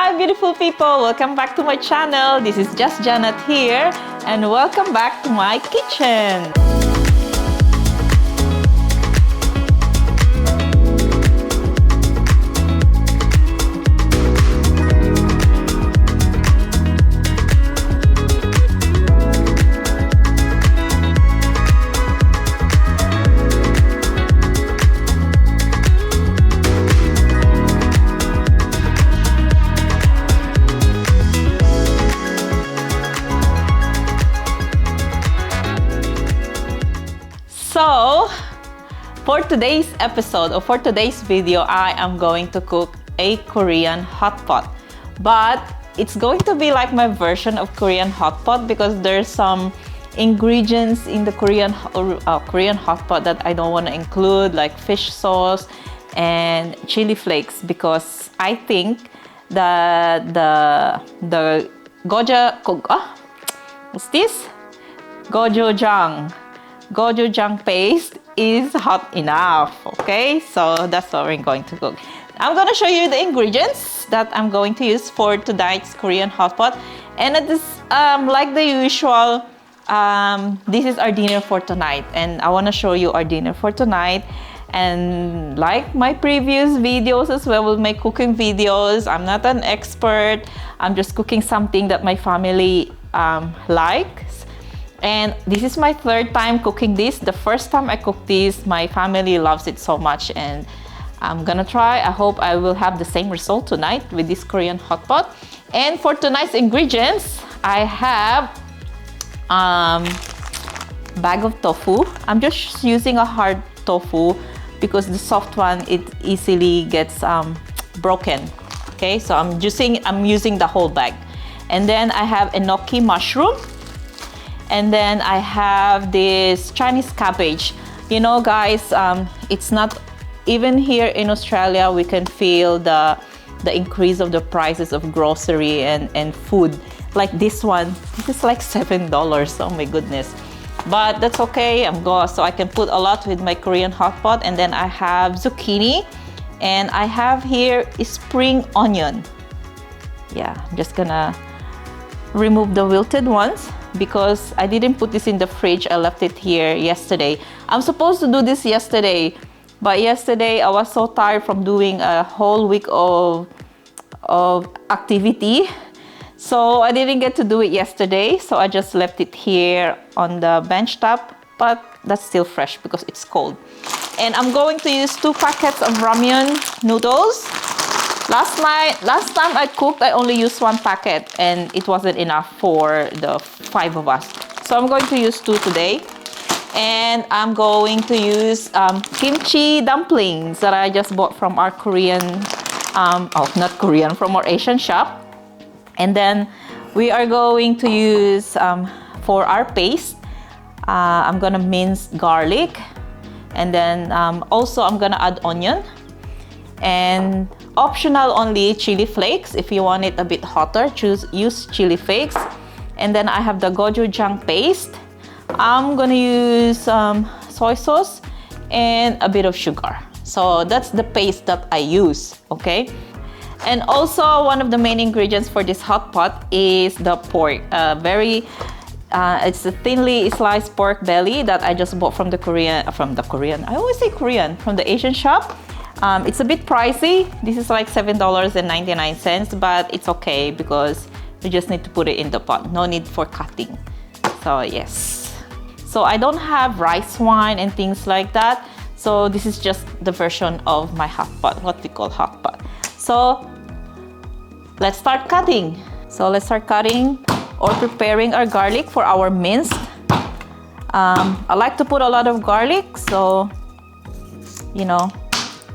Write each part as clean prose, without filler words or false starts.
Hi beautiful people, welcome back to my channel. This is Just Janet here and welcome back to my kitchen. So, for today's episode or for today's video, I am going to cook a Korean hot pot. But it's going to be like my version of Korean hot pot because there's some ingredients in the Korean hot pot that I don't want to include, like fish sauce and chili flakes, because I think that the what's this? Gochujang paste is hot enough. Okay, so that's what we're going to cook. I'm going to show you the ingredients that I'm going to use for tonight's Korean hot pot, and it is like the usual, this is our dinner for tonight, and I want to show you our dinner for tonight. And like my previous videos as well with my cooking videos, I'm not an expert. I'm just cooking something that my family likes. And this is my third time cooking this. The first time I cooked this, my family loves it so much, and I'm gonna try. I hope I will have the same result tonight with this Korean hot pot. And for tonight's ingredients, I have bag of tofu. I'm just using a hard tofu because the soft one, it easily gets broken. Okay, so I'm using the whole bag. And then I have enoki mushroom. And then I have this Chinese cabbage. You know, guys, it's not even here in Australia, we can feel the increase of the prices of grocery and food. Like this one, this is like $7. Oh my goodness. But that's okay. So I can put a lot with my Korean hot pot. And then I have zucchini, and I have here spring onion. Yeah, I'm just gonna remove the wilted ones because I didn't put this in the fridge. I left it here yesterday. I'm supposed to do this yesterday, but yesterday I was so tired from doing a whole week of activity, so I didn't get to do it yesterday. So I just left it here on the bench top, but that's still fresh because it's cold. And I'm going to use 2 packets of ramyun noodles. Last time I cooked, I only used 1 packet and it wasn't enough for the 5 of us. So I'm going to use 2 today. And I'm going to use kimchi dumplings that I just bought from our Korean, not Korean, from our Asian shop. And then we are going to use, for our paste, I'm gonna mince garlic. And then also I'm gonna add onion. And optional only chili flakes. If you want it a bit hotter, use chili flakes. And then I have the gochujang paste. I'm gonna use soy sauce and a bit of sugar. So that's the paste that I use, okay? And also one of the main ingredients for this hot pot is the pork. It's a thinly sliced pork belly that I just bought from the Asian shop. It's a bit pricey. This is like $7.99, but it's okay because you just need to put it in the pot. No need for cutting. So yes. So I don't have rice wine and things like that. So this is just the version of my hot pot, what we call hot pot. So let's start cutting. So let's start cutting or preparing our garlic for our minced. I like to put a lot of garlic, so you know,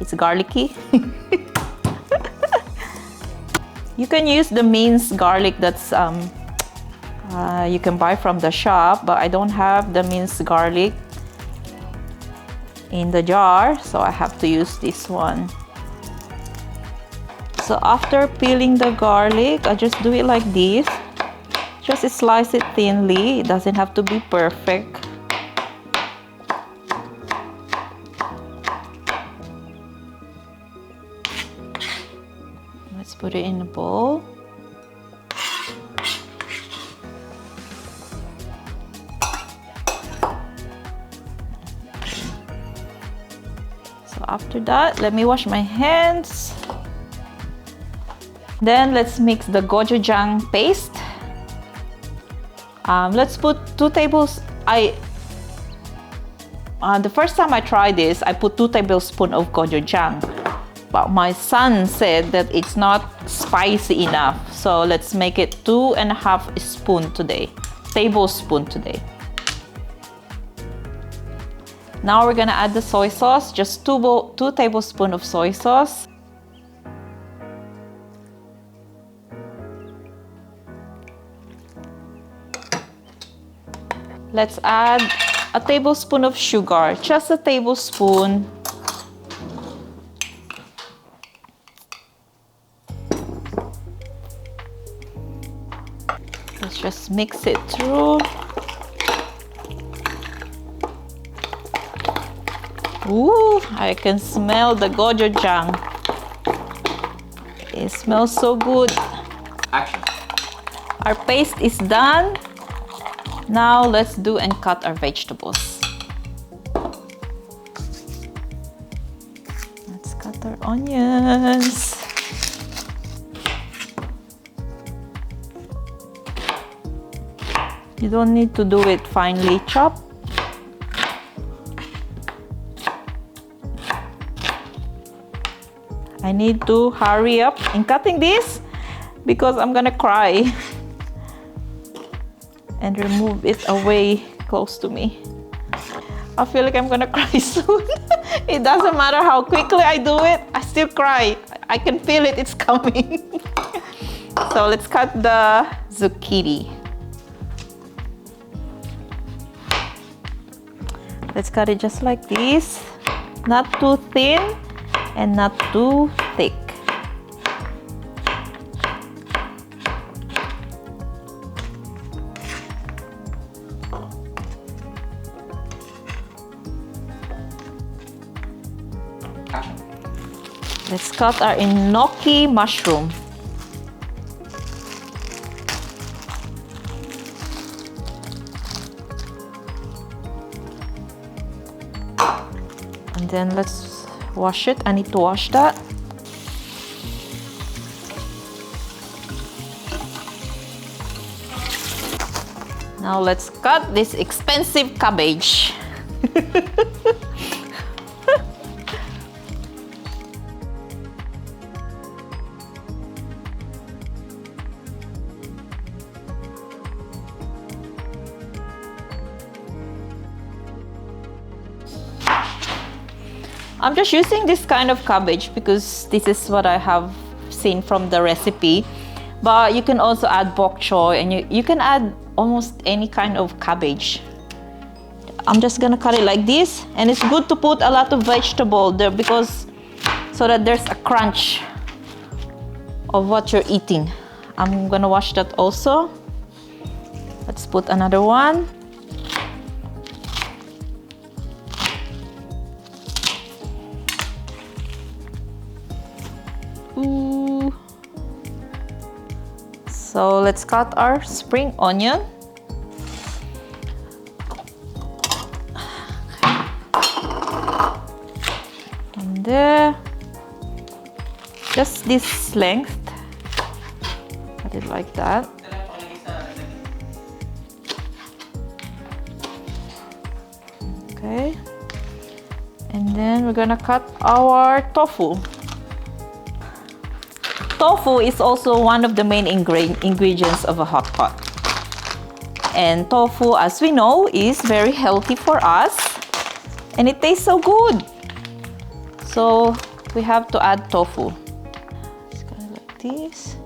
it's garlicky. You can use the minced garlic that's you can buy from the shop, but I don't have the minced garlic in the jar, so I have to use this one. So after peeling the garlic, I just do it like this. Just slice it thinly. It doesn't have to be perfect. put it in a bowl. So after that, let me wash my hands. Then let's mix the gochujang paste. Let's put 2 tablespoons. The first time I tried this, I put 2 tablespoons of gochujang. But my son said that it's not spicy enough. So let's make it 2.5 tablespoons today. Now we're gonna add the soy sauce, just 2 tablespoons of soy sauce. Let's add a tablespoon of sugar, just a tablespoon. Let's just mix it through. Ooh, I can smell the gochujang. It smells so good. Action. Our paste is done. Now let's do and cut our vegetables. Let's cut our onions. You don't need to do it finely chopped. I need to hurry up in cutting this because I'm gonna cry. And remove it away close to me. I feel like I'm gonna cry soon. It doesn't matter how quickly I do it, I still cry. I can feel it, it's coming. So let's cut the zucchini. Let's cut it just like this. Not too thin and not too thick. Let's cut our gnocchi mushroom. And then let's wash it. I need to wash that. Now let's cut this expensive cabbage. I'm just using this kind of cabbage because this is what I have seen from the recipe. But you can also add bok choy, and you can add almost any kind of cabbage. I'm just gonna cut it like this, and it's good to put a lot of vegetable there because so that there's a crunch of what you're eating. I'm gonna wash that also. Let's put another one. Ooh. So let's cut our spring onion. And there, just this length. Cut it like that. Okay. And then we're gonna cut our tofu. Tofu is also one of the main ingredients of a hot pot. And tofu, as we know, is very healthy for us. And it tastes so good. So we have to add tofu. It's kind of like this.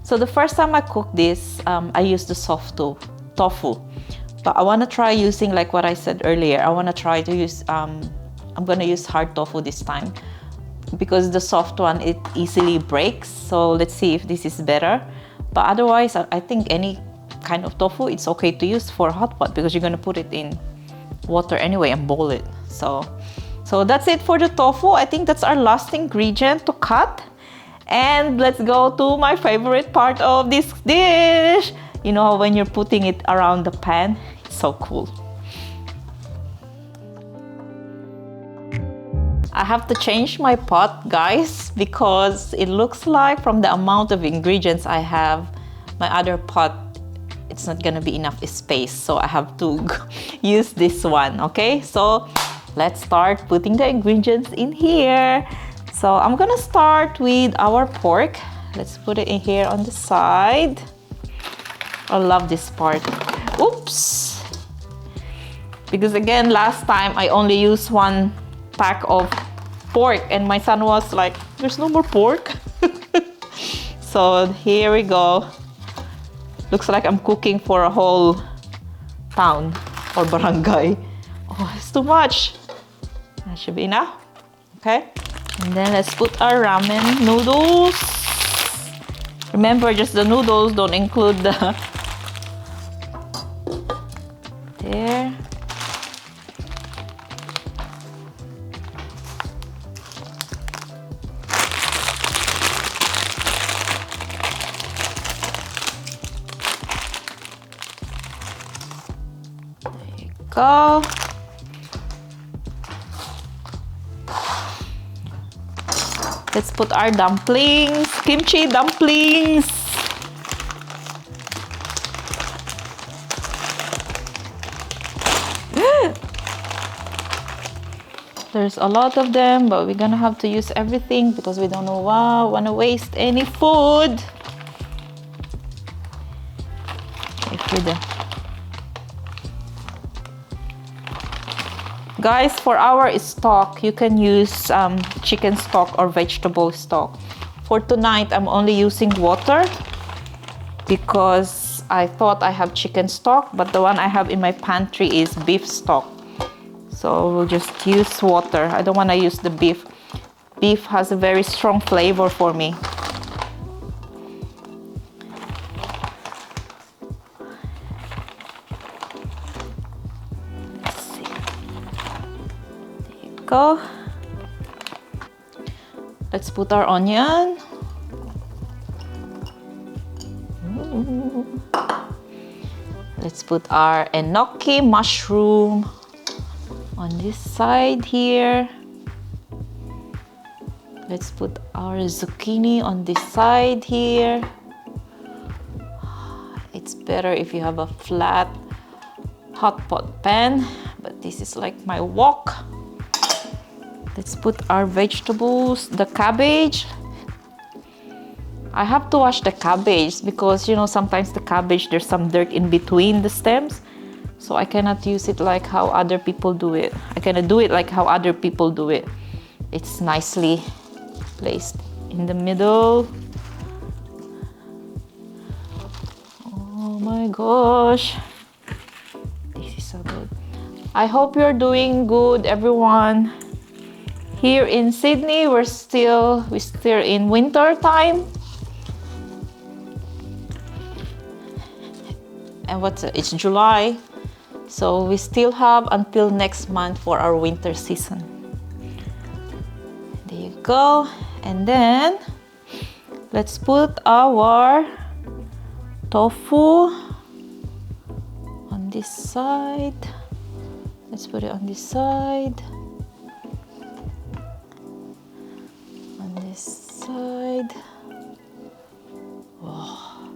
So the first time I cooked this, I used the soft tofu. But I want to try using, like what I said earlier, I want to try to use, I'm going to use hard tofu this time. because the soft one, it easily breaks. So let's see if this is better. But otherwise, I think any kind of tofu, it's okay to use for hot pot because you're gonna put it in water anyway and boil it. So that's it for the tofu. I think that's our last ingredient to cut. And let's go to my favorite part of this dish. You know, when you're putting it around the pan, it's so cool. I have to change my pot, guys, because it looks like from the amount of ingredients I have, my other pot, it's not gonna be enough space. So I have to use this one, okay? So let's start putting the ingredients in here. So I'm gonna start with our pork. Let's put it in here on the side. I love this part. Oops! Because again, last time I only used 1 pack of pork and my son was like, there's no more pork. So here we go. Looks like I'm cooking for a whole town or barangay. Oh, it's too much. That should be enough. Okay. And then let's put our ramen noodles. Remember, just the noodles, don't include the... There. Go. Let's put our dumplings, kimchi dumplings. There's a lot of them, but we're gonna have to use everything because we don't know, wanna waste any food. Guys, for our stock, you can use chicken stock or vegetable stock. For tonight, I'm only using water because I thought I have chicken stock, but the one I have in my pantry is beef stock. So we'll just use water. I don't want to use the beef. Beef has a very strong flavor for me. Go. Let's put our onion. Let's put our enoki mushroom on this side here. Let's put our zucchini on this side here. It's better if you have a flat hot pot pan, but this is like my wok. Let's put our vegetables, the cabbage. I have to wash the cabbage because, you know, sometimes the cabbage, there's some dirt in between the stems. So I cannot use it like how other people do it. I cannot do it like how other people do it. It's nicely placed in the middle. Oh my gosh. This is so good. I hope you're doing good, everyone. Here in Sydney, we're still in winter time. And it's July. So we still have until next month for our winter season. There you go. And then let's put our tofu on this side. Let's put it on this side. Side. Oh.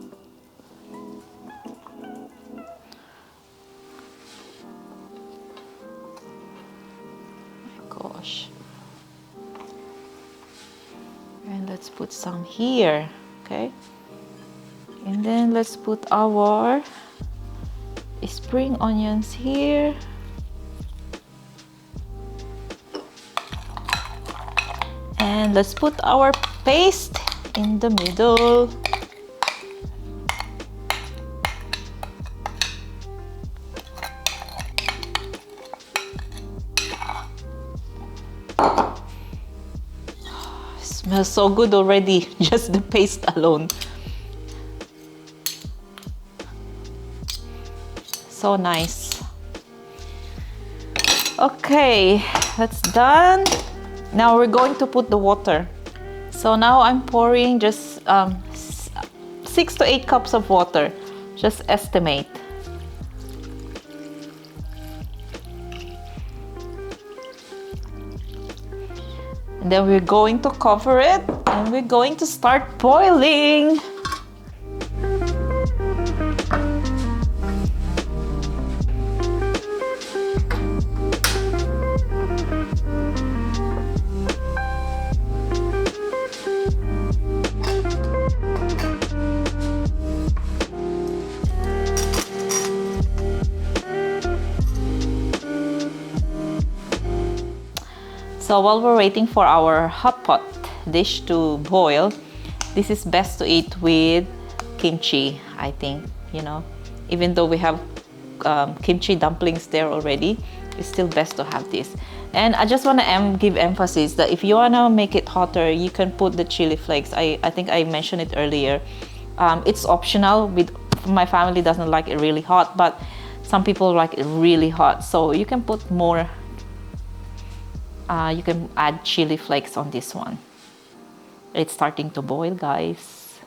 My gosh. And let's put some here, okay? And then let's put our spring onions here. And let's put our paste in the middle. Smells so good already, just the paste alone. So nice. Okay, that's done. Now we're going to put the water. So now I'm pouring just 6 to 8 cups of water. Just estimate. And then we're going to cover it and we're going to start boiling. So while we're waiting for our hot pot dish to boil, this is best to eat with kimchi, I think, you know. Even though we have kimchi dumplings there already, it's still best to have this. And I just want to give emphasis that if you want to make it hotter, you can put the chili flakes. I think I mentioned it earlier. It's optional. My family doesn't like it really hot, but some people like it really hot. So you can put more. You can add chili flakes on this one. It's starting to boil, guys.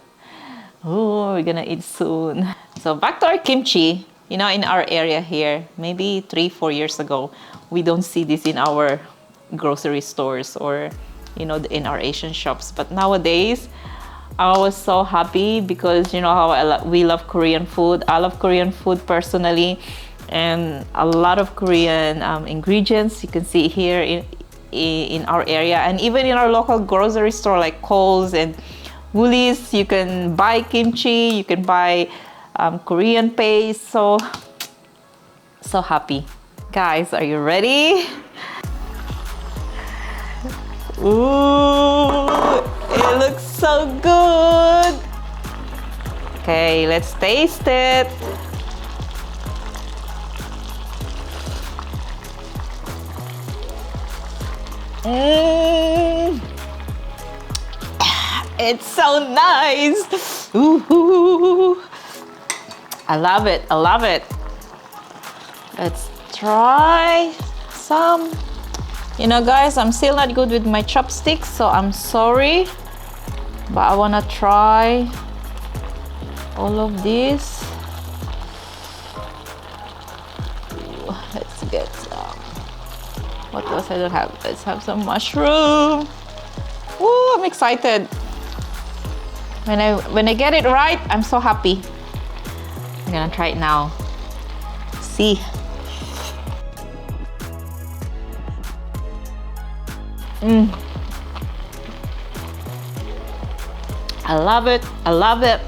Oh, we're gonna eat soon. So back to our kimchi. You know, in our area here, maybe 3-4 years ago, we don't see this in our grocery stores or, you know, in our Asian shops. But nowadays, I was so happy because, you know, how we love Korean food. I love Korean food personally, and a lot of Korean ingredients you can see here in our area, and even in our local grocery store like Kohl's and Woolies. You can buy kimchi, you can buy Korean paste. So happy. Guys, are you ready? Ooh, it looks so good. Okay, let's taste it. It's so nice. Ooh. I love it. I love it. Let's try some. You know, guys, I'm still not good with my chopsticks, so I'm sorry. But I want to try all of this. Ooh, let's get some. What else I don't have? Let's have some mushroom. Ooh, I'm excited. When I get it right, I'm so happy. I'm gonna try it now. See. I love it. I love it.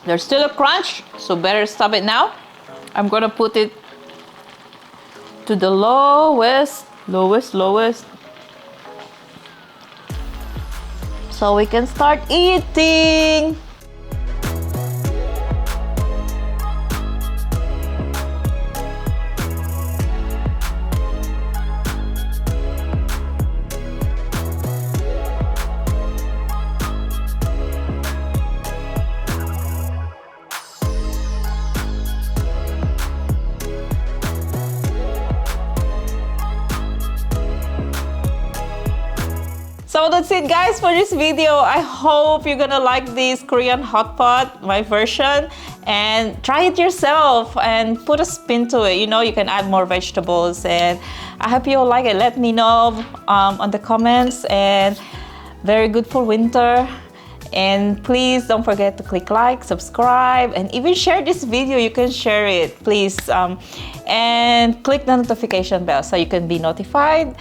There's still a crunch, so better stop it now. I'm gonna put it to the lowest, so we can start eating. So that's it, guys, for this video. I hope you're gonna like this Korean hot pot, my version, and try it yourself and put a spin to it. You know, you can add more vegetables, and I hope you'll like it. Let me know on the comments. And very good for winter. And please don't forget to click like, subscribe, and even share this video. You can share it, please, and click the notification bell so you can be notified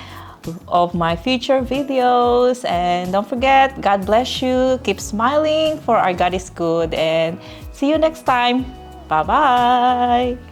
of my future videos. And don't forget, God bless you. Keep smiling, for our God is good. And see you next time. Bye bye.